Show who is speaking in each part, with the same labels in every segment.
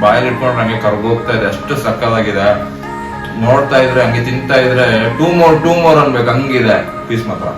Speaker 1: ಬಾಯಲ್ಲಿ ಇಟ್ಕೊಂಡು ನಂಗೆ ಕರ್ಗೋಗ್ತಾ ಇದೆ, ಅಷ್ಟು ಸಕ್ಕತ್ತಾಗಿದೆ. ನೋಡ್ತಾ ಇದ್ರೆ ಹಂಗೆ ತಿಂತಾ ಇದ್ರೆ ಟೂ ಮೋರ್ ಅನ್ಬೇಕು, ಹಂಗಿದೆ ಪೀಸ್ ಮಾತ್ರ.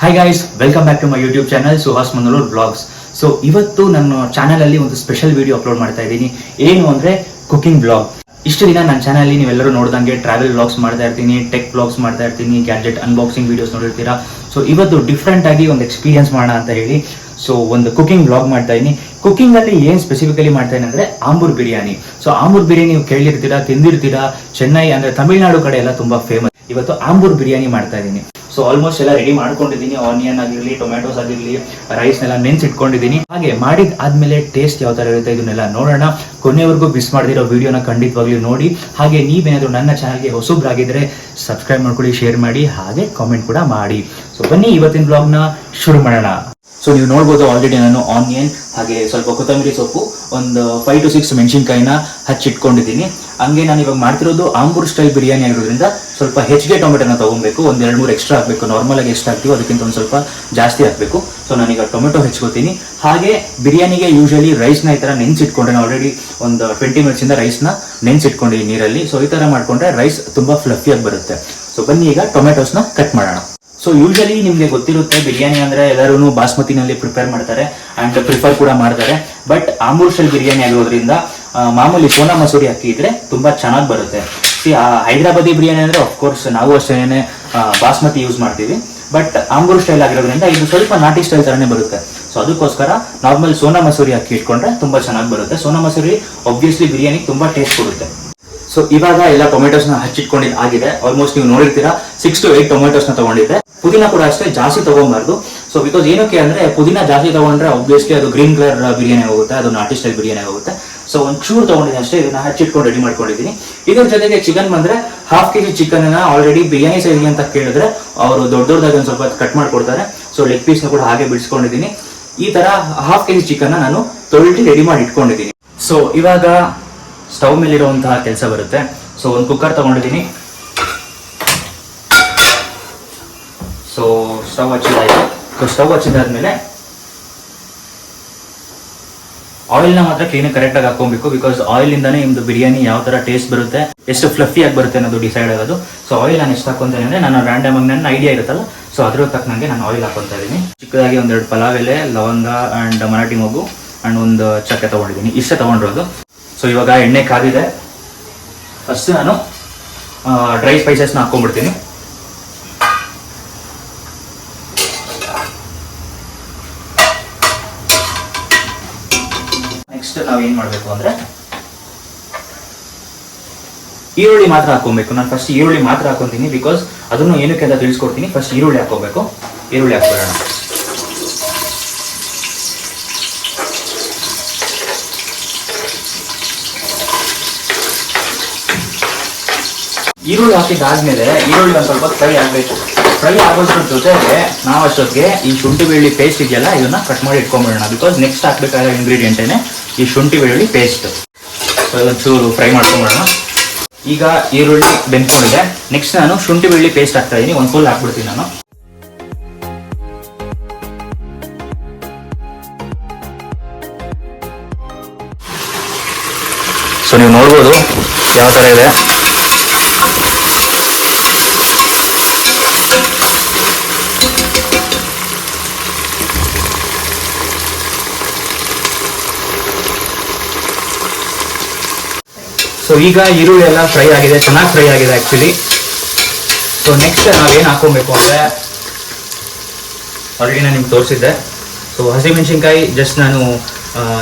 Speaker 2: Hi guys, welcome back to my YouTube channel Suhas Mangaluru blogs. So ಇವತ್ತು ನನ್ನ ಚಾನಲ್ ಅಲ್ಲಿ ಒಂದು ಸ್ಪೆಷಲ್ ವಿಡಿಯೋ ಅಪ್ಲೋಡ್ ಮಾಡ್ತಾ ಇದ್ದೀನಿ. ಏನು ಅಂದ್ರೆ ಕುಕಿಂಗ್ ಬ್ಲಾಗ್. ಇಷ್ಟು ದಿನ ನನ್ನ ಚಾನಲ್ ನೀವೆಲ್ಲರೂ ನೋಡಿದಂಗೆ ಟ್ರಾವೆಲ್ ಬ್ಲಾಗ್ಸ್ ಮಾಡ್ತಾ ಇರ್ತೀನಿ, ಟೆಕ್ ಬ್ಲಾಗ್ಸ್ ಮಾಡ್ತಾ ಇರ್ತೀನಿ, ಗ್ಯಾಡ್ಜೆಟ್ ಅನ್ಬಾಕ್ಸಿಂಗ್ ವಿಡಿಯೋಸ್ ನೋಡಿರ್ತೀರಾ. ಸೊ ಇವತ್ತು ಡಿಫ್ರೆಂಟ್ ಆಗಿ ಒಂದು ಎಕ್ಸ್ಪೀರಿಯನ್ಸ್ ಮಾಡೋಣ ಅಂತ ಹೇಳಿ ಸೊ ಒಂದು ಕುಕಿಂಗ್ ಬ್ಲಾಗ್ ಮಾಡ್ತಾ ಇದ್ದೀನಿ. ಕುಕಿಂಗ್ ಅಲ್ಲಿ ಏನ್ ಸ್ಪೆಸಿಫಿಕಲಿ ಮಾಡ್ತಾ ಇದ್ದೀನಿ ಅಂದ್ರೆ ಆಂಬೂರ್ ಬಿರಿಯಾನಿ. ಸೊ ಆಂಬೂರ್ ಬಿರಿಯಾನಿ ನೀವು ಕೇಳಿರ್ತೀರಾ, ತಿಂದಿರ್ತೀರಾ. ಚೆನ್ನೈ ಅಂದ್ರೆ ತಮಿಳುನಾಡು ಕಡೆ ಎಲ್ಲ ತುಂಬಾ ಫೇಮಸ್. ಇವತ್ತು ಆಂಬೂರ್ ಬಿರಿಯಾನಿ ಮಾಡ್ತಾ ಇದ್ದೀನಿ. ಸೊ ಆಲ್ಮೋಸ್ಟ್ ಎಲ್ಲ ರೆಡಿ ಮಾಡ್ಕೊಂಡಿದ್ದೀನಿ. ಆನಿಯನ್ ಆಗಿರಲಿ, ಟೊಮ್ಯಾಟೋಸ್ ಆಗಿರಲಿ, ರೈಸ್ನೆಲ್ಲ ನೆನ್ಸಿಟ್ಕೊಂಡಿದ್ದೀನಿ. ಹಾಗೆ ಮಾಡಿದ ಆದ್ಮೇಲೆ ಟೇಸ್ಟ್ ಯಾವ ತರ ಇರುತ್ತೆ ಇದನ್ನೆಲ್ಲ ನೋಡೋಣ. ಕೊನೆವರೆಗೂ ಮಿಸ್ ಮಾಡಿದಿರೋ ವಿಡಿಯೋನ ಖಂಡಿತವಾಗ್ಲೂ ನೋಡಿ. ಹಾಗೆ ನೀವೇನಾದ್ರು ನನ್ನ ಚಾನಲ್ಗೆ ಹೊಸಬ್ರಾಗಿದ್ರೆ ಸಬ್ಸ್ಕ್ರೈಬ್ ಮಾಡ್ಕೊಳ್ಳಿ, ಶೇರ್ ಮಾಡಿ, ಹಾಗೆ ಕಾಮೆಂಟ್ ಕೂಡ ಮಾಡಿ. ಸೊ ಬನ್ನಿ ಇವತ್ತಿನ ಬ್ಲಾಗ್ನ ಶುರು ಮಾಡೋಣ. ಸೊ ನೀವು ನೋಡ್ಬೋದು ಆಲ್ರೆಡಿ ನಾನು ಆನಿಯನ್ ಹಾಗೆ ಸ್ವಲ್ಪ ಕೊತ್ತಂಬರಿ ಸೊಪ್ಪು, ಒಂದು 5 to 6 ಮೆಣಸಿನ್ಕಾಯಿನ ಹಚ್ಚಿಟ್ಕೊಂಡಿದ್ದೀನಿ. ಹಂಗೆ ನಾನು ಇವಾಗ ಮಾಡ್ತಿರೋದು ಆಂಬೂರ್ ಸ್ಟೈಲ್ ಬಿರಿಯಾನಿ ಆಗಿರೋದ್ರಿಂದ ಸ್ವಲ್ಪ ಹೆಚ್ಚಿಗೆ ಟೊಮೆಟೊನ ತಗೊಬೇಕು. ಒಂದು 2-3 ಎಕ್ಸ್ಟ್ರಾ ಹಾಕಬೇಕು. ನಾರ್ಮಲ್ ಆಗಿ ಎಷ್ಟು ಹಾಕ್ತೀವೋ ಅದಕ್ಕಿಂತ ಒಂದು ಸ್ವಲ್ಪ ಜಾಸ್ತಿ ಹಾಕಬೇಕು. ಸೊ ನಾನೀಗ ಟೊಮೆಟೊ ಹೆಚ್ಕೋತೀನಿ. ಹಾಗೆ ಬಿರಿಯಾನಿಗೆ ಯೂಶಲಿ ರೈಸ್ನ ಈ ಥರ ನೆನ್ಸಿಟ್ಕೊಂಡ್ರೆ, ನಾನು ಆಲ್ರೆಡಿ ಒಂದು 20 ಮಿನಿಟ್ಸಿಂದ ರೈಸ್ನ ನೆನ್ಸಿಟ್ಕೊಂಡಿದ್ದೀನಿ ನೀರಲ್ಲಿ. ಸೊ ಈ ಥರ ಮಾಡ್ಕೊಂಡ್ರೆ ರೈಸ್ ತುಂಬಾ ಫ್ಲಫಿಯಾಗಿ ಬರುತ್ತೆ. ಸೊ ಬನ್ನಿ ಈಗ ಟೊಮೆಟೊಸ್ನ ಕಟ್ ಮಾಡೋಣ. ಸೊ ಯೂಶಲಿ ನಿಮ್ಗೆ ಗೊತ್ತಿರುತ್ತೆ, ಬಿರಿಯಾನಿ ಅಂದ್ರೆ ಎಲ್ಲರೂ ಬಾಸ್ಮತಿನಲ್ಲಿ ಪ್ರಿಪೇರ್ ಮಾಡ್ತಾರೆ ಅಂಡ್ ಪ್ರಿಫರ್ ಕೂಡ ಮಾಡ್ತಾರೆ. ಬಟ್ ಆಂಬೂರ್ ಸ್ಟೈಲ್ ಬಿರಿಯಾನಿ ಆಗಿರೋದ್ರಿಂದ ಮಾಮೂಲಿ ಸೋನಾ ಮಸೂರಿ ಅಕ್ಕಿ ಇದ್ರೆ ತುಂಬಾ ಚೆನ್ನಾಗಿ ಬರುತ್ತೆ. ಹೈದರಾಬಾದಿ ಬಿರಿಯಾನಿ ಅಂದ್ರೆ ಅಫ್ಕೋರ್ಸ್ ನಾವು ಅಷ್ಟೇನೆ ಬಾಸ್ಮತಿ ಯೂಸ್ ಮಾಡ್ತೀವಿ. ಬಟ್ ಆಂಬೂರ್ ಸ್ಟೈಲ್ ಆಗಿರೋದ್ರಿಂದ ಇದು ಸ್ವಲ್ಪ ನಾಟಿ ಸ್ಟೈಲ್ ತರನೇ ಬರುತ್ತೆ. ಸೊ ಅದಕ್ಕೋಸ್ಕರ ನಾರ್ಮಲ್ ಸೋನಾ ಮಸೂರಿ ಅಕ್ಕಿ ಇಟ್ಕೊಂಡ್ರೆ ತುಂಬಾ ಚೆನ್ನಾಗಿ ಬರುತ್ತೆ. ಸೋನಾ ಮಸೂರಿ ಒಬ್ವಿಯಸ್ಲಿ ಬಿರಿಯಾನಿ ತುಂಬಾ ಟೇಸ್ಟ್ ಕೊಡುತ್ತೆ. ಸೊ ಇವಾಗ ಎಲ್ಲ ಟೊಮೆಟೋಸ್ನ ಹಚ್ಚಿಟ್ಕೊಂಡಿದ್ದು ಆಗಿದೆ. ಆಲ್ಮೋಸ್ಟ್ ನೀವು ನೋಡಿರ್ತೀರಾ 6 to 8 ಟೊಮೆಟೋಸ್ನ ತಗೊಂಡಿದ್ದೆ. ಪುದೀನ ಕೂಡ ಅಷ್ಟೇ ಜಾಸ್ತಿ ತಗೊಬಾರ್ದು. ಸೊ ಬಿಕಾಸ್ ಏನಕ್ಕೆ ಅಂದ್ರೆ ಪುದೀನ ಜಾಸ್ತಿ ತಗೊಂಡ್ರೆ ಆಬ್ವಿಯಸ್ಲಿ ಅದು ಗ್ರೀನ್ ಕಲರ್ ಬಿರಿಯಾನಿ ಹೋಗುತ್ತೆ, ಅದು ನಾಟಿ ಸ್ಟೈಲ್ ಬಿರಿಯಾನಿ ಹೋಗುತ್ತೆ. ಸೊ ಒಂಚೂರು ತಗೊಂಡಿದ್ದೀನಿ ಅಷ್ಟೇ. ಇದನ್ನ ಹಚ್ಚಿಟ್ಕೊಂಡು ರೆಡಿ ಮಾಡ್ಕೊಂಡಿದ್ದೀನಿ. ಇದ್ರ ಜೊತೆಗೆ ಚಿಕನ್ ಬಂದ್ರೆ 1/2 kg ಚಿಕನ್ ಆಲ್ರೆಡಿ ಬಿರಿಯಾನಿ ಸೈಜ್ಗೆ ಅಂತ ಕೇಳಿದ್ರೆ ಅವರು ದೊಡ್ಡದಾಗಿ ಒಂದು ಸ್ವಲ್ಪ ಕಟ್ ಮಾಡ್ಕೊಡ್ತಾರೆ. ಸೊ ಲೆಗ್ ಪೀಸ್ನ ಕೂಡ ಹಾಗೆ ಬಿಡಿಸ್ಕೊಂಡಿದ್ದೀನಿ. ಈ ತರ 1/2 kg ಚಿಕನ್ ನಾನು ತೊಳೆದು ರೆಡಿ ಮಾಡಿ ಇಟ್ಕೊಂಡಿದ್ದೀನಿ. ಸೊ ಇವಾಗ ಸ್ಟವ್ ಮೇಲಿರುವಂತಹ ಕೆಲಸ ಬರುತ್ತೆ. ಸೊ ಒಂದು ಕುಕ್ಕರ್ ತಗೊಂಡಿದ್ದೀನಿ. ಸೊ ಸ್ಟವ್ ಹಚ್ಚಿದಾಯ್ತು. ಸೊ ಸ್ಟವ್ ಹಚ್ಚಿದಾದ್ಮೇಲೆ ಆಯಿಲ್ನ ಮಾತ್ರ ಕ್ಲೀನಾಗಿ ಕರೆಕ್ಟಾಗಿ ಹಾಕೊಬೇಕು. ಬಿಕಾಸ್ ಆಯಿಲ್ ಇಂದಾನೆ ನಿಮ್ದು ಬಿರಿಯಾನಿ ಯಾವ ತರ ಟೇಸ್ಟ್ ಬರುತ್ತೆ, ಎಷ್ಟು ಫ್ಲಫಿ ಆಗಿ ಬರುತ್ತೆ ಅನ್ನೋದು ಡಿಸೈಡ್ ಆಗೋದು. ಸೊ ಆಯಿಲ್ ನಾನು ಎಷ್ಟು ಹಾಕೊಂತೇನೆ ಅಂದ್ರೆ ನಾನು ರ್ಯಾಂಡಮ್ ಆಗಿ ನನ್ನ ಐಡಿಯಾ ಇರುತ್ತಲ್ಲ, ಸೊ ಅದ್ರ ತಕ್ಕನಂಗೆ ನಾನು ಆಯಿಲ್ ಹಾಕೊಂತ ಇದ್ದೀನಿ. ಚಿಕ್ಕದಾಗಿ 1-2 ಪಲಾವ್ ಎಲೆ, ಲವಂಗ ಅಂಡ್ ಮರಾಠಿ ಮೊಗ್ಗು ಅಂಡ್ ಒಂದು ಚಕ್ಕೆ ತಗೊಂಡಿದ್ದೀನಿ. ಇಷ್ಟೇ ತಗೊಂಡಿರೋದು. ಸೊ ಇವಾಗ ಎಣ್ಣೆ ಕಾದಿದೆ. ಫಸ್ಟ್ ನಾನು ಡ್ರೈ ಸ್ಪೈಸಸ್ನ ಹಾಕೊಂಡ್ಬಿಡ್ತೀನಿ. ನೆಕ್ಸ್ಟ್ ನಾವೇನ್ ಮಾಡಬೇಕು ಅಂದ್ರೆ ಈರುಳ್ಳಿ ಮಾತ್ರ ಹಾಕೊಬೇಕು. ನಾನು ಫಸ್ಟ್ ಈರುಳ್ಳಿ ಮಾತ್ರ ಹಾಕೊಂತೀನಿ. ಬಿಕಾಸ್ ಅದನ್ನು ಏನಕ್ಕೆ ಅಂತ ತಿಳಿಸ್ಕೊಡ್ತೀನಿ. ಫಸ್ಟ್ ಈರುಳ್ಳಿ ಹಾಕೋಬೇಕು. ಈರುಳ್ಳಿ ಹಾಕ್ಕೊಳ್ಳೋಣ. ಈರುಳ್ಳಿ ಹಾಕಿದ್ದಾದ್ಮೇಲೆ ಈರುಳ್ಳಿ ಒಂದು ಸ್ವಲ್ಪ ಫ್ರೈ ಆಗಬೇಕು. ಫ್ರೈ ಆಗೋದ್ರ ಜೊತೆಗೆ ನಾವು ಅಷ್ಟೊತ್ತಿಗೆ ಈ ಶುಂಠಿ ಬೆಳ್ಳುಳ್ಳಿ ಪೇಸ್ಟ್ ಇದೆಯಲ್ಲ, ಇದನ್ನ ಕಟ್ ಮಾಡಿ ಇಟ್ಕೊಂಡ್ಬಿಡೋಣ. ಬಿಕಾಸ್ ನೆಕ್ಸ್ಟ್ ಹಾಕ್ಬೇಕಾದ ಇಂಗ್ರೀಡಿಯೆಂಟೇನೆ ಈ ಶುಂಠಿ ಬೆಳ್ಳುಳ್ಳಿ ಪೇಸ್ಟ್. ಸೊ ಒಂಚೂರು ಫ್ರೈ ಮಾಡ್ಕೊಂಡ್ಬಿಡೋಣ. ಈಗ ಈರುಳ್ಳಿ ಬೆಂದ್ಕೊಂಡಿದೆ. ನೆಕ್ಸ್ಟ್ ನಾನು ಶುಂಠಿ ಬೆಳ್ಳುಳ್ಳಿ ಪೇಸ್ಟ್ ಹಾಕ್ತಾ ಇದ್ದೀನಿ. ಒಂದು ಫುಲ್ ಹಾಕ್ಬಿಡ್ತೀನಿ ನಾನು. ಸೊ ನೀವು ನೋಡ್ಬೋದು ಯಾವ ಥರ ಇದೆ. ಸೊ ಈಗ ಈರುಳ್ಳಿ ಎಲ್ಲ ಫ್ರೈ ಆಗಿದೆ, ಚೆನ್ನಾಗಿ ಫ್ರೈ ಆಗಿದೆ ಆ್ಯಕ್ಚುಲಿ. ಸೊ ನೆಕ್ಸ್ಟ್ ನಾವೇನು ಹಾಕೊಬೇಕು ಅಂದರೆ, ಆಲ್ರೆಡಿ ನಾನು ನಿಮ್ಗೆ ತೋರಿಸಿದ್ದೆ. ಸೊ ಹಸಿಮೆಣಸಿನ್ಕಾಯಿ ಜಸ್ಟ್ ನಾನು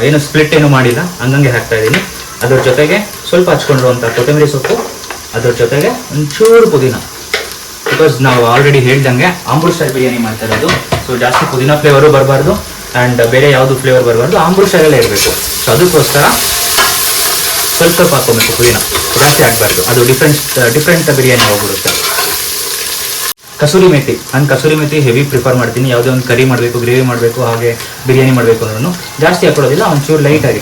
Speaker 2: ಏನು ಸ್ಪ್ಲಿಟ್ ಏನು ಮಾಡಿಲ್ಲ, ಹಂಗಂಗೆ ಹಾಕ್ತಾ ಇದ್ದೀನಿ. ಅದ್ರ ಜೊತೆಗೆ ಸ್ವಲ್ಪ ಹಚ್ಕೊಂಡಿರುವಂಥ ಕೊತ್ತಂಬರಿ ಸೊಪ್ಪು, ಅದ್ರ ಜೊತೆಗೆ ಒಂಚೂರು ಪುದೀನ. ಬಿಕಾಸ್ ನಾವು ಆಲ್ರೆಡಿ ಹೇಳ್ದಂಗೆ ಆಂಬೂರ್ ಸ್ಟೈಲ್ ಬಿರಿಯಾನಿ ಮಾಡ್ತಾ ಇರೋದು. ಸೊ ಜಾಸ್ತಿ ಪುದೀನ ಫ್ಲೇವರು ಬರಬಾರ್ದು ಆ್ಯಂಡ್ ಬೇರೆ ಯಾವುದು ಫ್ಲೇವರ್ ಬರಬಾರ್ದು, ಆಂಬೂರ್ ಸ್ಟೈಲಲ್ಲೇ ಇರಬೇಕು. ಸೊ ಅದಕ್ಕೋಸ್ಕರ ಸ್ವಲ್ಪ ಹಾಕೋಬೇಕು ಪುದೀನ, ಜಾಸ್ತಿ ಹಾಕಬಾರ್ದು. ಅದು ಡಿಫ್ರೆಂಟ್ ಬಿರಿಯಾನಿ ಹೋಗ್ಬಿಡುತ್ತೆ. ಕಸೂರಿ ಮೇಥಿ, ನಾನು ಕಸೂರಿ ಮೇಥಿ ಹೆವಿ ಪ್ರಿಫರ್ ಮಾಡ್ತೀನಿ. ಯಾವುದೇ ಒಂದು ಕರಿ ಮಾಡಬೇಕು, ಗ್ರೇವಿ ಮಾಡಬೇಕು, ಹಾಗೆ ಬಿರಿಯಾನಿ ಮಾಡಬೇಕು ಅಂದ್ರೂ ಜಾಸ್ತಿ ಹಾಕೊಳ್ಳೋದಿಲ್ಲ, ಒಂಚೂರು ಲೈಟಾಗಿ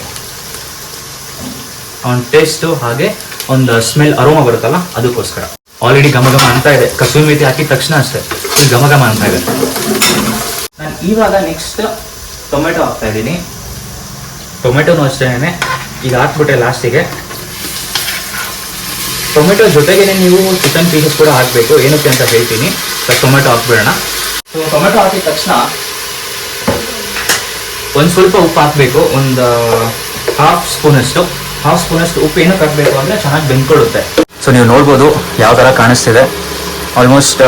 Speaker 2: ಒಂದು ಟೇಸ್ಟು ಹಾಗೆ ಒಂದು ಸ್ಮೆಲ್ ಅರೋಮಾ ಬರುತ್ತಲ್ಲ ಅದಕ್ಕೋಸ್ಕರ. ಆಲ್ರೆಡಿ ಘಮ ಘಮ ಅಂತ ಇದೆ, ಕಸೂರಿ ಮೇಥಿ ಹಾಕಿದ ತಕ್ಷಣ ಅಷ್ಟೇ ಘಮ ಘಮ ಅಂತ ಇದೆ. ನಾನು ಇವಾಗ ನೆಕ್ಸ್ಟ್ ಟೊಮೆಟೊ ಹಾಕ್ತಾ ಇದ್ದೀನಿ. ಟೊಮೆಟೊನೂ ಅಷ್ಟೇ ಈಗ ಹಾಕ್ಬಿಟ್ರೆ ಲಾಸ್ಟಿಗೆ. ಟೊಮೆಟೊ ಜೊತೆಗೇನೆ ನೀವು ಚಿಕನ್ ಪೀಸಸ್ ಕೂಡ ಹಾಕಬೇಕು, ಏನಕ್ಕೆ ಅಂತ ಹೇಳ್ತೀನಿ. ಬಟ್ ಟೊಮೆಟೊ ಹಾಕ್ಬಿಡೋಣ. ಸೊ ಟೊಮೆಟೊ ಹಾಕಿದ ತಕ್ಷಣ ಒಂದು ಸ್ವಲ್ಪ ಉಪ್ಪು ಹಾಕಬೇಕು, ಒಂದು ಹಾಫ್ ಸ್ಪೂನಷ್ಟು ಉಪ್ಪು ಏನಕ್ಕೆ ಹಾಕಬೇಕು ಅಂದರೆ ಚೆನ್ನಾಗಿ ಬೆಂದ್ಕೊಳ್ಳುತ್ತೆ. ಸೊ ನೀವು ನೋಡ್ಬೋದು ಯಾವ ಥರ ಕಾಣಿಸ್ತಿದೆ. ಆಲ್ಮೋಸ್ಟ್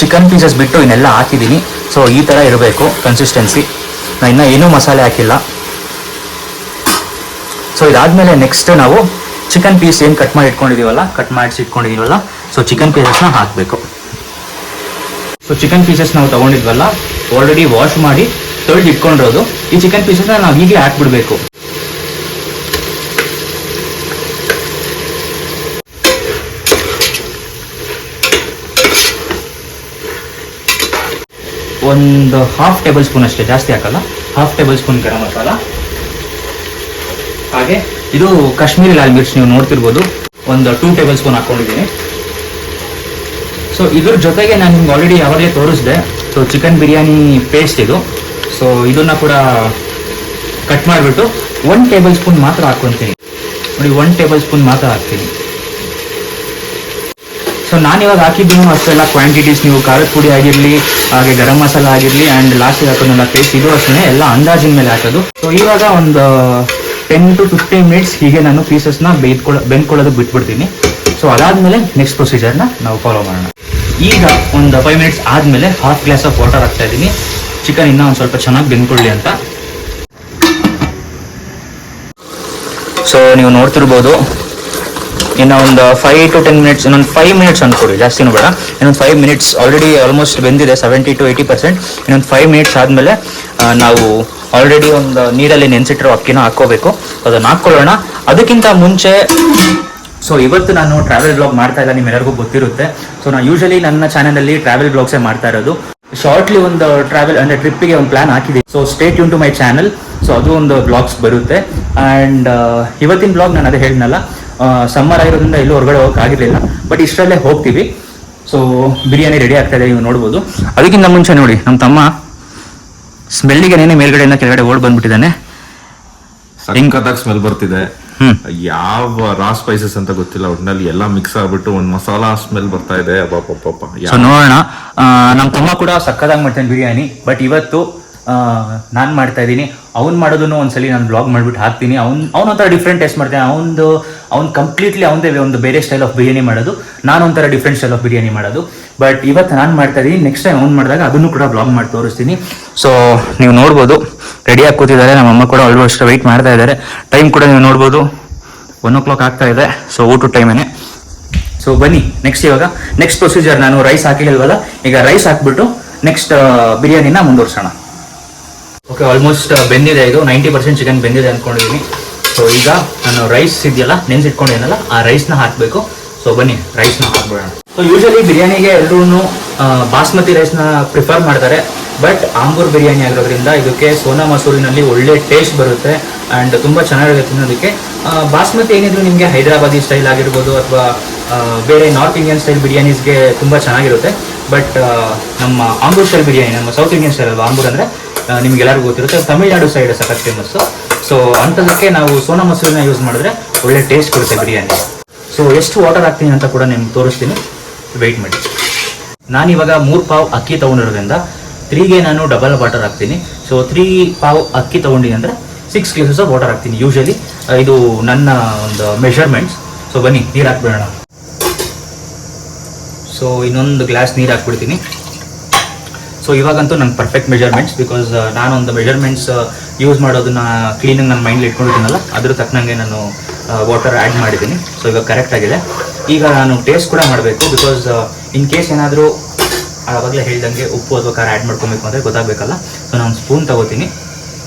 Speaker 2: ಚಿಕನ್ ಪೀಸಸ್ ಬಿಟ್ಟು ಇನ್ನೆಲ್ಲ ಹಾಕಿದ್ದೀನಿ. ಸೊ ಈ ಥರ ಇರಬೇಕು ಕನ್ಸಿಸ್ಟೆನ್ಸಿ. ನಾನು ಇನ್ನೂ ಏನೂ ಮಸಾಲೆ ಹಾಕಿಲ್ಲ. ಸೊ ಇದಾದಮೇಲೆ ನೆಕ್ಸ್ಟ್ ನಾವು ಚಿಕನ್ ಪೀಸ್ ಏನು ಕಟ್ ಮಾಡಿಸಿಟ್ಕೊಂಡಿದ್ದೀವಲ್ಲ ಸೊ ಚಿಕನ್ ಪೀಸಸ್ನ ಹಾಕಬೇಕು. ಸೊ ಚಿಕನ್ ಪೀಸಸ್ ನಾವು ತೊಗೊಂಡಿದ್ವಲ್ಲ ಆಲ್ರೆಡಿ ವಾಶ್ ಮಾಡಿ ತೊಳೆದು ಇಟ್ಕೊಂಡಿರೋದು, ಈ ಚಿಕನ್ ಪೀಸಸ್ನ ನಾವು ಈಗಲೇ ಹಾಕ್ಬಿಡ್ಬೇಕು. ಒಂದು ಹಾಫ್ ಟೇಬಲ್ ಸ್ಪೂನ್ ಅಷ್ಟೇ, ಜಾಸ್ತಿ ಹಾಕಲ್ಲ, half table spoon garam masala, ಹಾಗೆ ಇದು ಕಾಶ್ಮೀರಿ ಲಾಲ್ ಮಿರ್ಚ್ ನೀವು ನೋಡ್ತಿರ್ಬೋದು, ಒಂದು 2 ಟೇಬಲ್ ಸ್ಪೂನ್ ಹಾಕ್ಕೊಂಡಿದ್ದೀನಿ. ಸೊ ಇದ್ರ ಜೊತೆಗೆ ನಾನು ನಿಮ್ಗೆ ಆಲ್ರೆಡಿ ಯಾವಾಗಲೇ ತೋರಿಸಿದೆ, ಸೊ ಚಿಕನ್ ಬಿರಿಯಾನಿ ಪೇಸ್ಟ್ ಇದು. ಸೊ ಇದನ್ನು ಕೂಡ ಕಟ್ ಮಾಡಿಬಿಟ್ಟು 1 ಟೇಬಲ್ ಸ್ಪೂನ್ ಮಾತ್ರ ಹಾಕ್ಕೊತೀನಿ ನೋಡಿ, 1 ಟೇಬಲ್ ಸ್ಪೂನ್ ಮಾತ್ರ ಹಾಕ್ತೀನಿ. ಸೊ ನಾನಿವಾಗ ಹಾಕಿದ್ದೀನಿ ಅಷ್ಟೆಲ್ಲ ಕ್ವಾಂಟಿಟೀಸ್, ನೀವು ಖಾರದ ಪುಡಿ ಆಗಿರಲಿ, ಹಾಗೆ ಗರಂ ಮಸಾಲ ಆಗಿರಲಿ, ಆ್ಯಂಡ್ ಲಾಸ್ಟಿಗೆ ಹಾಕೋದನ್ನ ಪೇಸ್ಟ್ ಇದು ಅಷ್ಟೇ ಎಲ್ಲ ಅಂದಾಜಿನ ಮೇಲೆ ಹಾಕೋದು. ಸೊ ಇವಾಗ ಒಂದು 10 to 15 ಮಿನಿಟ್ಸ್ ಹೀಗೆ ನಾನು ಪೀಸಸ್ನ ಬೆಂದ್ಕೊಳ್ಳೋದಕ್ಕೆ ಬಿಟ್ಬಿಡ್ತೀನಿ. ಸೊ ಅದಾದಮೇಲೆ ನೆಕ್ಸ್ಟ್ ಪ್ರೊಸೀಜರ್ನ ನಾವು ಫಾಲೋ ಮಾಡೋಣ. ಈಗ ಒಂದು 5 ಮಿನಿಟ್ಸ್ ಆದಮೇಲೆ ಹಾಫ್ ಗ್ಲಾಸ್ ಆಫ್ ವಾಟರ್ ಹಾಕ್ತಾ ಇದ್ದೀನಿ, ಚಿಕನ್ ಇನ್ನೂ ಒಂದು ಸ್ವಲ್ಪ ಚೆನ್ನಾಗಿ ಬೆಂದ್ಕೊಳ್ಳಿ ಅಂತ. ಸೊ ನೀವು ನೋಡ್ತಿರ್ಬೋದು ಇನ್ನು ಒಂದು 5 to 10 ಮಿನಿಟ್ಸ್, ಇನ್ನೊಂದು 5 ಮಿನಿಟ್ಸ್ ಅಂದ್ಕೊಡಿ, ಜಾಸ್ತಿನೂ ಬೇಡ. ಇನ್ನೊಂದು 5 ಮಿನಿಟ್ಸ್ ಆಲ್ರೆಡಿ ಆಲ್ಮೋಸ್ಟ್ ಬೆಂದಿದೆ 70 to 80%. ಇನ್ನೊಂದು 5 ಮಿನಿಟ್ಸ್ ಆದಮೇಲೆ ನಾವು ಆಲ್ರೆಡಿ ಒಂದು ನೀರಲ್ಲಿ ನೆನೆಸಿಟ್ಟಿರೋ ಅಕ್ಕಿನ ಹಾಕ್ಕೋಬೇಕು, ಅದನ್ನು ಹಾಕ್ಕೊಳ್ಳೋಣ. ಅದಕ್ಕಿಂತ ಮುಂಚೆ ಸೊ ಇವತ್ತು ನಾನು ಟ್ರಾವೆಲ್ ಬ್ಲಾಗ್ ಮಾಡ್ತಾ ಇಲ್ಲ, ನಿಮ್ಮೆಲ್ಲರಿಗೂ ಗೊತ್ತಿರುತ್ತೆ. ಸೊ ನಾನು ಯೂಶಲಿ ನನ್ನ ಚಾನಲಲ್ಲಿ ಟ್ರಾವೆಲ್ ಬ್ಲಾಗ್ಸೇ ಮಾಡ್ತಾ ಇರೋದು. ಶಾರ್ಟ್ಲಿ ಒಂದು ಟ್ರಾವೆಲ್ ಅಂದರೆ ಟ್ರಿಪ್ಪಿಗೆ ಒಂದು ಪ್ಲಾನ್ ಹಾಕಿದೆ. So stay tune to my channel. So ಅದು ಒಂದು ಬ್ಲಾಗ್ಸ್ ಬರುತ್ತೆ. ಆ್ಯಂಡ್ ಇವತ್ತಿನ ಬ್ಲಾಗ್ ನಾನು ಅದೇ ಹೇಳಿದ್ನಲ್ಲ, ಸಮ್ಮರ್ ಆಗಿರೋದ್ರಿಂದ ಎಲ್ಲೂ ಹೊರಗಡೆ ಹೋಗಕ್ಕೆ ಆಗಿರಲಿಲ್ಲ, ಬಟ್ ಇಷ್ಟರಲ್ಲೇ ಹೋಗ್ತೀವಿ. ಸೊ ಬಿರಿಯಾನಿ ರೆಡಿ ಆಗ್ತಾ ಇದೆ, ನೀವು ನೋಡ್ಬೋದು. ಅದಕ್ಕಿಂತ ಮುಂಚೆ ನೋಡಿ ನಮ್ಮ ತಮ್ಮ ಸ್ಮೆಲ್ಲಿಗೆ ಮೇಲ್ಗಡೆಯಿಂದ ಕೆಳಗಡೆ ಓಡ್ ಬಂದ್ಬಿಟ್ಟಿದ್ದಾನೆ.
Speaker 1: ಸಖತ್ತಾಗಿ ಸ್ಮೆಲ್ ಬರ್ತಿದೆ. ಯಾವ ರಾ ಸ್ಪೈಸಸ್ ಅಂತ ಗೊತ್ತಿಲ್ಲ, ಒಟ್ಟಿನಲ್ಲಿ ಎಲ್ಲ ಮಿಕ್ಸ್ ಆಗ್ಬಿಟ್ಟು ಒಂದು ಮಸಾಲಾ ಸ್ಮೆಲ್ ಬರ್ತಾ ಇದೆ.
Speaker 2: ಸೊ ನೋಡೋಣ, ನಮ್ಮ ತಮ್ಮ ಕೂಡ ಸಕ್ಕತ್ತಾಗಿ ಮಾಡ್ತಾನೆ ಬಿರಿಯಾನಿ. ಬಟ್ ಇವತ್ತು ನಾನು ಮಾಡ್ತಾ ಇದ್ದೀನಿ, ಅವ್ನು ಮಾಡೋದನ್ನು ಒಂದ್ಸಲಿ ನಾನು ಬ್ಲಾಗ್ ಮಾಡ್ಬಿಟ್ಟು ಹಾಕ್ತೀನಿ. ಅವನೊಂಥರ ಡಿಫ್ರೆಂಟ್ ಟೇಸ್ಟ್ ಮಾಡ್ತಾನೆ. ಅವ್ನು ಕಂಪ್ಲೀಟ್ಲಿ ಅವನದೇ ಒಂದು ಬೇರೆ ಸ್ಟೈಲ್ ಆಫ್ ಬಿರಿಯಾನಿ ಮಾಡೋದು, ನಾನೊಂಥರ ಡಿಫ್ರೆಂಟ್ ಸ್ಟೈಲ್ ಆಫ್ ಬಿರಿಯಾನಿ ಮಾಡೋದು. ಬಟ್ ಇವತ್ತು ನಾನು ಮಾಡ್ತಾ ಇದ್ದೀನಿ, ನೆಕ್ಸ್ಟ್ ಟೈಮ್ ಅವ್ನು ಮಾಡಿದಾಗ ಅದನ್ನು ಕೂಡ ಬ್ಲಾಗ್ ಮಾಡಿ ತೋರಿಸ್ತೀನಿ. ಸೊ ನೀವು ನೋಡ್ಬೋದು ರೆಡಿಯಾಗಿ ಕೂತಿದ್ದಾರೆ, ನಮ್ಮಮ್ಮ ಕೂಡ ಆಲ್ಮೋಸ್ಟ್ ವೆಯ್ಟ್ ಮಾಡ್ತಾ ಇದ್ದಾರೆ. ಟೈಮ್ ಕೂಡ ನೀವು ನೋಡ್ಬೋದು 1 o'clock ಆಗ್ತಾ ಇದೆ. ಸೊ ಊಟದ ಟೈಮೇನೆ. ಸೊ ಬನ್ನಿ ಇವಾಗ ನೆಕ್ಸ್ಟ್ ಪ್ರೊಸೀಜರ್. ನಾನು ರೈಸ್ ಹಾಕಿಲ್ವಲ್ಲ, ಈಗ ರೈಸ್ ಹಾಕ್ಬಿಟ್ಟು ನೆಕ್ಸ್ಟ್ ಬಿರಿಯಾನಿನ ಮುಂದುವರ್ಸೋಣ. ಓಕೆ, ಆಲ್ಮೋಸ್ಟ್ ಬೆಂದಿದೆ, ಇದು 90% ಚಿಕನ್ ಬೆಂದಿದೆ ಅಂದ್ಕೊಂಡಿದ್ದೀನಿ. ಸೊ ಈಗ ನಾನು ರೈಸ್ ಇದೆಯಲ್ಲ ನೆನೆಸಿಟ್ಕೊಂಡಿದ್ದೀನಲ್ಲ, ಆ ರೈಸ್ನ ಹಾಕಬೇಕು. ಸೊ ಬನ್ನಿ ರೈಸ್ನ ಹಾಕ್ಬಿಡೋಣ. ಸೊ ಯೂಶಲಿ ಬಿರಿಯಾನಿಗೆ ಎಲ್ಲರೂ ಬಾಸ್ಮತಿ ರೈಸ್ನ ಪ್ರಿಫರ್ ಮಾಡ್ತಾರೆ. ಬಟ್ ಆಂಬೂರ್ ಬಿರಿಯಾನಿ ಆಗಿರೋದ್ರಿಂದ ಇದಕ್ಕೆ ಸೋನಾ ಮಸೂರಿನಲ್ಲಿ ಒಳ್ಳೆ ಟೇಸ್ಟ್ ಬರುತ್ತೆ ಆ್ಯಂಡ್ ತುಂಬ ಚೆನ್ನಾಗಿರುತ್ತೆ ತಿನ್ನೋದಕ್ಕೆ. ಬಾಸ್ಮತಿ ಏನಿದ್ರು ನಿಮಗೆ ಹೈದರಾಬಾದಿ ಸ್ಟೈಲ್ ಆಗಿರ್ಬೋದು ಅಥವಾ ಬೇರೆ ನಾರ್ತ್ ಇಂಡಿಯನ್ ಸ್ಟೈಲ್ ಬಿರಿಯಾನೀಸ್ಗೆ ತುಂಬ ಚೆನ್ನಾಗಿರುತ್ತೆ. ಬಟ್ ನಮ್ಮ ಆಂಬೂರ್ ಸ್ಟೈಲ್ ಬಿರಿಯಾನಿ, ನಮ್ಮ ಸೌತ್ ಇಂಡಿಯನ್ ಸ್ಟೈಲ್ ಅಲ್ವಾ ಆಂಬೂರ್ ಅಂದರೆ, ನಿಮ್ಗೆಲ್ಲರಿಗೂ ಗೊತ್ತಿರುತ್ತೆ, ತಮಿಳ್ನಾಡು ಸೈಡ್ ಸಖತ್ ಫೇಮಸ್ಸು. ಸೊ ಅಂಥದಕ್ಕೆ ನಾವು ಸೋನಾ ಮಸೂರಿನ ಯೂಸ್ ಮಾಡಿದ್ರೆ ಒಳ್ಳೆ ಟೇಸ್ಟ್ ಕೊಡುತ್ತೆ ಬಿರಿಯಾನಿ. ಸೊ ಎಷ್ಟು ವಾಟರ್ ಹಾಕ್ತೀನಿ ಅಂತ ಕೂಡ ನಿಮ್ಗೆ ತೋರಿಸ್ತೀನಿ, ವೆಯ್ಟ್ ಮಾಡಿ. ನಾನಿವಾಗ 3 ಪಾವ್ ಅಕ್ಕಿ ತೊಗೊಂಡಿರೋದ್ರಿಂದ 3ಗೆ ನಾನು ಡಬಲ್ ವಾಟರ್ ಹಾಕ್ತೀನಿ. ಸೊ 3 ಪಾವ್ ಅಕ್ಕಿ ತೊಗೊಂಡಿನಿ ಅಂದರೆ 6 ಗ್ಲಾಸಸ್ ಆಫ್ ವಾಟರ್ ಹಾಕ್ತೀನಿ ಯೂಶಲಿ. ಇದು ನನ್ನ ಒಂದು ಮೆಷರ್ಮೆಂಟ್ಸ್. ಸೊ ಬನ್ನಿ ನೀರು ಹಾಕ್ಬಿಡೋಣ. ಸೊ ಇನ್ನೊಂದು ಗ್ಲಾಸ್ ನೀರು ಹಾಕ್ಬಿಡ್ತೀನಿ. ಸೊ ಇವಾಗಂತೂ ನನ್ನ ಪರ್ಫೆಕ್ಟ್ ಮೆಜರ್ಮೆಂಟ್ಸ್, ಬಿಕಾಸ್ ನಾನೊಂದು ಮೆಜರ್ಮೆಂಟ್ಸ್ ಯೂಸ್ ಮಾಡೋದನ್ನ ಕ್ಲೀನಾಗಿ ನನ್ನ ಮೈಂಡಲ್ಲಿ ಇಟ್ಕೊಂಡಿದ್ದೀನಲ್ಲ, ಅದ್ರ ತಕ್ಕನಂಗೆ ನಾನು ವಾಟರ್ ಆ್ಯಡ್ ಮಾಡಿದ್ದೀನಿ. ಸೊ ಇವಾಗ ಕರೆಕ್ಟ್ ಆಗಿದೆ. ಈಗ ನಾನು ಟೇಸ್ಟ್ ಕೂಡ ಮಾಡಬೇಕು, ಬಿಕಾಸ್ ಇನ್ ಕೇಸ್ ಏನಾದರೂ ಆವಾಗಲೇ ಹೇಳ್ದಂಗೆ ಉಪ್ಪು ಅಥವಾ ಖಾರ ಆ್ಯಡ್ ಮಾಡ್ಕೊಬೇಕು ಅಂದರೆ ಗೊತ್ತಾಗಬೇಕಲ್ಲ. ಸೊ ನಾನು ಸ್ಪೂನ್ ತೊಗೋತೀನಿ.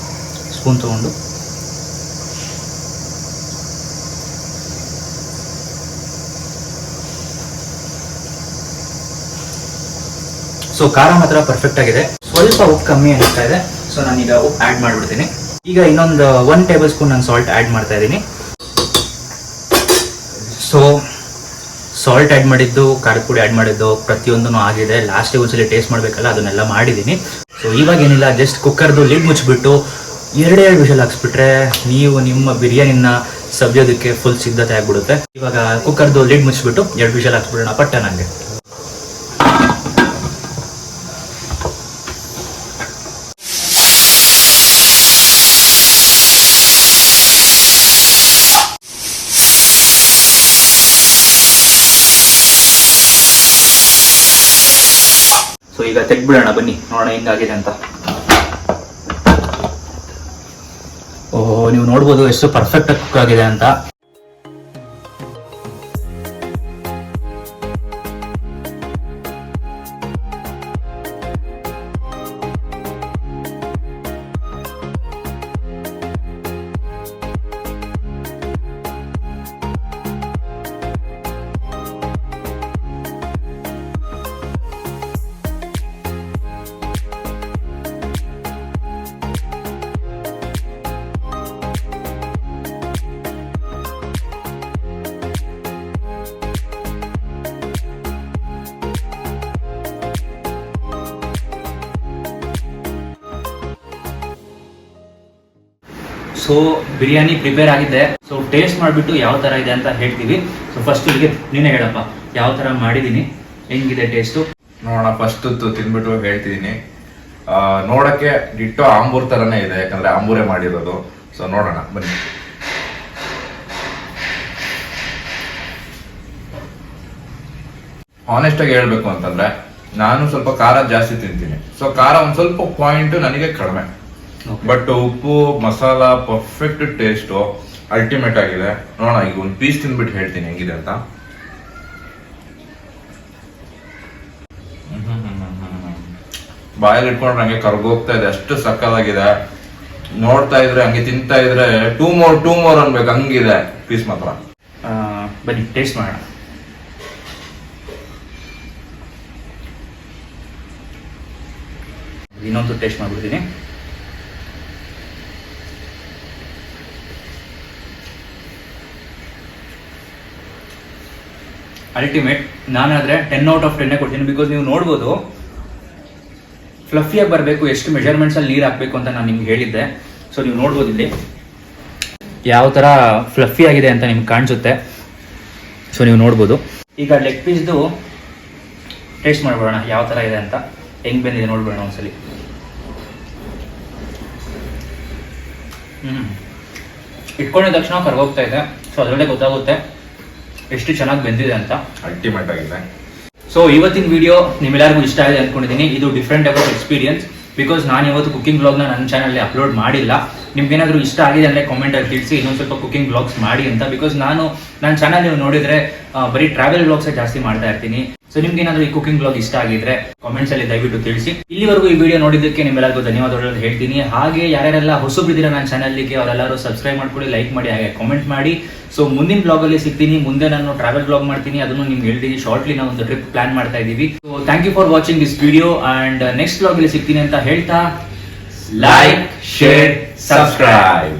Speaker 2: ಸ್ಪೂನ್ ತೊಗೊಂಡು ಸೊ ಖಾರ ಮಾತ್ರ ಪರ್ಫೆಕ್ಟ್ ಆಗಿದೆ. ಸ್ವಲ್ಪ ಉಪ್ಪು ಕಮ್ಮಿ ಅನಿಸ್ತಾ ಇದೆ, ಸೊ ನಾನೀಗ ಉಪ್ಪು ಆ್ಯಡ್ ಮಾಡಿಬಿಡ್ತೀನಿ. ಈಗ ಇನ್ನೊಂದು 1 ಟೇಬಲ್ ಸ್ಪೂನ್ ನಾನು ಸಾಲ್ಟ್ ಆ್ಯಡ್ ಮಾಡ್ತಾ ಇದ್ದೀನಿ. ಸೊ ಸಾಲ್ಟ್ ಆ್ಯಡ್ ಮಾಡಿದ್ದು, ಖಾರದ ಪುಡಿ ಆ್ಯಡ್ ಮಾಡಿದ್ದು ಪ್ರತಿಯೊಂದೂ ಆಗಿದೆ. ಲಾಸ್ಟಿಗೆ ಒಂದ್ಸಲಿ ಟೇಸ್ಟ್ ಮಾಡಬೇಕಲ್ಲ, ಅದನ್ನೆಲ್ಲ ಮಾಡಿದ್ದೀನಿ. ಸೊ ಇವಾಗ ಏನಿಲ್ಲ, ಜಸ್ಟ್ ಕುಕ್ಕರ್ದು ಲಿಡ್ ಮುಚ್ಚಿಬಿಟ್ಟು 2 ವಿಷಲ್ ಹಾಕ್ಸ್ಬಿಟ್ರೆ ನೀವು ನಿಮ್ಮ ಬಿರಿಯಾನಿನ ಸಬ್ಯೋದಕ್ಕೆ ಫುಲ್ ಸಿದ್ಧತೆ ಆಗಿಬಿಡುತ್ತೆ. ಇವಾಗ ಕುಕ್ಕರ್ದು ಲಿಡ್ ಮುಚ್ಚಿಬಿಟ್ಟು 2 ವಿಷಲ್ ಹಾಕ್ಸ್ಬಿಡೋಣ ಪಟ್ಟ ನನಗೆ. ಸೊ ಈಗ ತೆಗ್ಬಿಡೋಣ, ಬನ್ನಿ ನೋಡೋಣ ಹೆಂಗಾಗಿದೆ ಅಂತ. ಓಹೋ, ನೀವು ನೋಡ್ಬೋದು ಎಷ್ಟು ಪರ್ಫೆಕ್ಟ್ ಆಗಿ ಕುಕ್ ಆಗಿದೆ ಅಂತ. ಸೊ ಬಿರಿಯಾನಿ ಪ್ರಿಪೇರ್ ಆಗಿದೆ. ಸೊ ಟೇಸ್ಟ್ ಮಾಡಿಬಿಟ್ಟು ಯಾವ ಥರ ಇದೆ ಅಂತ ಹೇಳ್ತೀವಿ. ಸೊ ಫಸ್ಟ್ ಇಲ್ಲಿಗೆ ನೀನೇ ಹೇಳಪ್ಪ, ಯಾವ ಥರ ಮಾಡಿದ್ದೀನಿ, ಹೆಂಗಿದೆ ಟೇಸ್ಟು
Speaker 1: ನೋಡೋಣ. ಫಸ್ಟ್ ತಿಂದ್ಬಿಟ್ಟು ಹೇಳ್ತಿದ್ದೀನಿ. ನೋಡಕ್ಕೆ ಡಿಟ್ಟೋ ಆಂಬೂರ್ ಥರನೇ ಇದೆ, ಯಾಕಂದ್ರೆ ಆಂಬೂರೇ ಮಾಡಿರೋದು. ಸೊ ನೋಡೋಣ ಬನ್ನಿ. ಆನೆಸ್ಟ್ ಆಗಿ ಹೇಳ್ಬೇಕು ಅಂತಂದ್ರೆ ನಾನು ಸ್ವಲ್ಪ ಖಾರ ಜಾಸ್ತಿ ತಿಂತೀನಿ. ಸೊ ಖಾರ ಒಂದ್ ಸ್ವಲ್ಪ ಪಾಯಿಂಟ್ ನನಗೆ ಕಡಿಮೆ, ಬಟ್ ಉಪ್ಪು ಮಸಾಲ ಪರ್ಫೆಕ್ಟ್ ಟೇಸ್ಟ್ ಅಲ್ಟಿಮೇಟ್ ಆಗಿದೆ. ನೋಡೋಣ, ಈಗ ಒಂದು ಪೀಸ್ ತಿಂದ್ಬಿಟ್ಟು ಹೇಳ್ತೀನಿ ಹೆಂಗಿದೆ ಅಂತ. ಬಾಯಲ್ಲಿ ಇಟ್ಕೊಂಡ್ರೆ ಹಂಗೆ ಕರ್ಗೋಗ್ತಾ ಇದೆ, ಅಷ್ಟು ಸಕ್ಕದಾಗಿದೆ. ನೋಡ್ತಾ ಇದ್ರೆ ಹಂಗೆ ತಿಂತಾ ಇದ್ರೆ ಟೂ ಮೋರ್ ಅನ್ಬೇಕು, ಹಂಗಿದೆ ಪೀಸ್ ಮಾತ್ರ.
Speaker 2: ಬನ್ನಿ ಟೇಸ್ಟ್ ಮಾಡೋಣ. ಇನ್ನೊಂದು ಟೇಸ್ಟ್ ಮಾಡ್ಬಿಡ್ತೀನಿ. ಅಲ್ಟಿಮೇಟ್. ನಾನಾದ್ರೆ 10 out of 10 ಕೊಡ್ತೀನಿ. ಬಿಕಾಸ್ ನೀವು ನೋಡ್ಬೋದು ಫ್ಲಫಿಯಾಗಿ ಬರಬೇಕು, ಎಷ್ಟು ಮೆಜರ್ಮೆಂಟ್ಸ್ ಅಲ್ಲಿ ನೀರು ಹಾಕಬೇಕು ಅಂತ ನಾನು ನಿಮ್ಗೆ ಹೇಳಿದ್ದೆ. ಸೊ ನೀವು ನೋಡ್ಬೋದು ಇಲ್ಲಿ ಯಾವ ಥರ ಫ್ಲಫಿ ಆಗಿದೆ ಅಂತ ನಿಮ್ಗೆ ಕಾಣಿಸುತ್ತೆ. ಸೊ ನೀವು ನೋಡ್ಬೋದು. ಈಗ ಲೆಗ್ ಪೀಸ್ದು ಟೇಸ್ಟ್ ಮಾಡ್ಬಿಡೋಣ ಯಾವ ಥರ ಇದೆ ಅಂತ, ಹೆಂಗೆ ಬಂದಿದೆ ನೋಡ್ಬಿಡೋಣ ಒಂದ್ಸಲಿ. ಇಟ್ಕೊಂಡಿದ ತಕ್ಷಣ ಕರ್ಗೋಗ್ತಾ ಇದೆ. ಸೊ ಅದರಲ್ಲೇ ಗೊತ್ತಾಗುತ್ತೆ ಎಷ್ಟು ಚೆನ್ನಾಗಿ ಬೆಂದಿದೆ ಅಂತ.
Speaker 1: ಅಲ್ಟಿಮೇಟ್ ಆಗಿದೆ.
Speaker 2: ಸೊ ಇವತ್ತಿನ ವಿಡಿಯೋ ನಿಮ್ಮೆಲ್ಲರಿಗೂ ಇಷ್ಟ ಆಗಿದೆ ಅನ್ಕೊಂಡಿದ್ದೀನಿ. ಇದು different type of experience. Because ನಾನು ಇವತ್ತು ಕುಕಿಂಗ್ ಬ್ಲಾಗ್ನ ನನ್ನ ಚಾನಲ್ಗೆ ಅಪ್ಲೋಡ್ ಮಾಡಿಲ್ಲ. ನಿಮ್ಗೇನಾದರೂ ಇಷ್ಟ ಆಗಿದೆ ಅಂದರೆ ಕಾಮೆಂಟಲ್ಲಿ ತಿಳಿಸಿ, ಇನ್ನೊಂದು ಸ್ವಲ್ಪ ಕುಕಿಂಗ್ ಬ್ಲಾಗ್ಸ್ ಮಾಡಿ ಅಂತ. ಬಿಕಾಸ್ ನನ್ನ ಚಾನಲ್ ನೀವು ನೋಡಿದರೆ ಬರೀ ಟ್ರಾವೆಲ್ ಬ್ಲಾಗ್ಸೇ ಜಾಸ್ತಿ ಮಾಡ್ತಾ ಇರ್ತೀನಿ. ಸೊ ನಿಮ್ಗೆ ಏನಾದರೂ ಈ ಕುಕಿಂಗ್ ಬ್ಲಾಗ್ ಇಷ್ಟ ಆಗಿದ್ರೆ ಕಾಮೆಂಟ್ಸ್ ಅಲ್ಲಿ ದಯವಿಟ್ಟು ತಿಳಿಸಿ. ಇಲ್ಲಿವರೆಗೂ ಈ ವಿಡಿಯೋ ನೋಡಿದ್ದಕ್ಕೆ ನಿಮ್ಮೆಲ್ಲರಿಗೂ ಧನ್ಯವಾದಗಳು ಹೇಳ್ತೀನಿ. ಹಾಗೆ ಯಾರ್ಯಾರೆಲ್ಲ ಹೊಸಬ್ರಿದ್ದೀರಾ ನನ್ನ ಚಾನಲ್ಗೆ ಅವರೆಲ್ಲರೂ ಸಬ್ಸ್ಕ್ರೈಬ್ ಮಾಡ್ಕೊಳ್ಳಿ, ಲೈಕ್ ಮಾಡಿ, ಹಾಗೆ ಕಾಮೆಂಟ್ ಮಾಡಿ. ಸೊ ಮುಂದಿನ ಬ್ಲಾಗಲ್ಲಿ ಸಿಗ್ತೀನಿ. ಮುಂದೆ ನಾನು ಟ್ರಾವೆಲ್ ಬ್ಲಾಗ್ ಮಾಡ್ತೀನಿ, ಅದನ್ನು ನಿಮ್ಗೆ ಹೇಳ್ತೀನಿ. ಶಾರ್ಟ್ಲಿ ನಾವು ಒಂದು ಟ್ರಿಪ್ ಪ್ಲಾನ್ ಮಾಡ್ತಾ ಇದ್ದೀವಿ. So thank you for watching this video and next ಬ್ಲಾಗಲ್ಲಿ ಸಿಗ್ತೀನಿ ಅಂತ ಹೇಳ್ತಾ, ಲೈಕ್, ಶೇರ್, ಸಬ್ಸ್ಕ್ರೈಬ್.